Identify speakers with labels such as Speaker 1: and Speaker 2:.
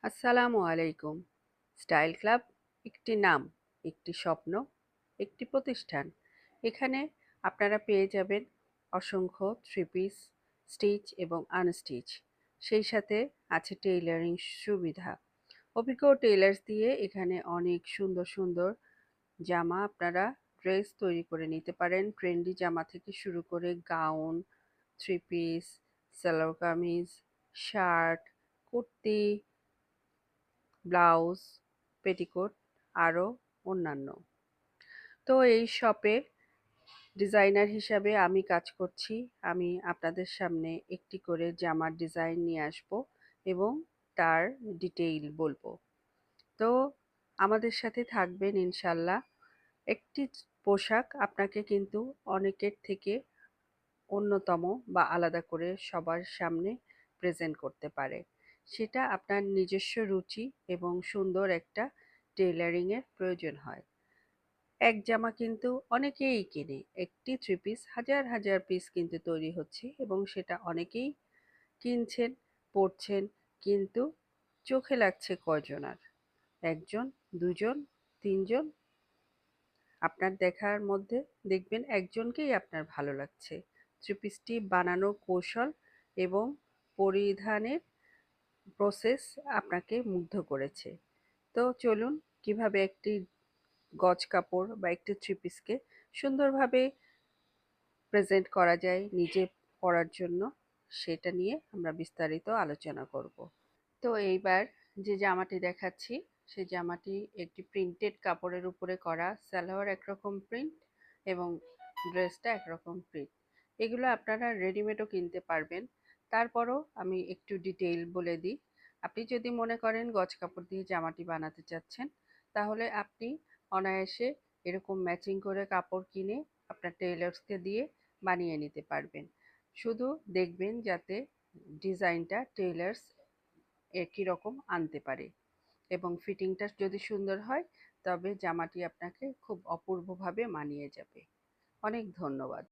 Speaker 1: আসসালামু আলাইকুম। Style club একটি নাম, একটি স্বপ্ন, একটি প্রতিষ্ঠান। এখানে আপনারা পেয়ে যাবেন অসংখ্য থ্রি পিস, স্টিচ এবং আনস্টিচ। সেই সাথে আছে টেইলারিং সুবিধা। অভিজ্ঞ টেইলার্স দিয়ে এখানে অনেক সুন্দর সুন্দর জামা আপনারা ড্রেস তৈরি করে নিতে পারেন। ট্রেন্ডি জামা থেকে শুরু করে gown, three piece, salwar kameez, shirt, kurti, blouse, petticoat আরও অন্যান্য। তো এই শপে ডিজাইনার হিসাবে আমি কাজ করছি। আমি আপনাদের সামনে একটি করে জামার ডিজাইন নিয়ে আসব এবং তার ডিটেইল বলবো। তো আমাদের সাথে থাকবেন ইনশাল্লাহ। একটি পোশাক আপনাকে কিন্তু অনেকের থেকে অন্যতম বা আলাদা করে সবার সামনে প্রেজেন্ট করতে পারে। সেটা আপনার নিজস্ব রুচি এবং সুন্দর একটা টেইলারিংয়ের প্রয়োজন হয়। এক জামা কিন্তু অনেকেই কেনে। একটি থ্রি পিস হাজার হাজার পিস কিন্তু তৈরি হচ্ছে এবং সেটা অনেকেই কিনছেন, পরছেন, কিন্তু চোখে লাগছে কয়জনার? একজন, দুজন, তিনজন। আপনার দেখার মধ্যে দেখবেন একজনকেই আপনার ভালো লাগছে। থ্রি পিসটি বানানোর কৌশল এবং পরিধানের প্রসেস আপনাকে মুগ্ধ করেছে। তো চলুন কিভাবে একটি গজ কাপড় বা একটি থ্রি পিসকে সুন্দরভাবে প্রেজেন্ট করা যায় নিজে পরার জন্য, সেটা নিয়ে আমরা বিস্তারিত আলোচনা করব। তো এইবার যে জামাটি দেখাচ্ছি, সেই জামাটি একটি প্রিন্টেড কাপড়ের উপরে করা। সালোয়ার একরকম প্রিন্ট এবং ড্রেসটা একরকম প্রিন্ট। এগুলো আপনারা রেডিমেডও কিনতে পারবেন। তারপরও আমি একটু ডিটেইল বলে দিই। আপনি যদি মনে করেন গজ কাপড় দিয়ে জামাটি বানাতে চাচ্ছেন, তাহলে আপনি অনায়াসে এরকম ম্যাচিং করে কাপড় কিনে আপনার টেইলার্সকে দিয়ে বানিয়ে নিতে পারবেন। শুধু দেখবেন যাতে ডিজাইনটা টেইলার্স একই রকম আনতে পারে এবং ফিটিংটা যদি সুন্দর হয়, তবে জামাটি আপনাকে খুব অপূর্বভাবে মানিয়ে যাবে। অনেক ধন্যবাদ।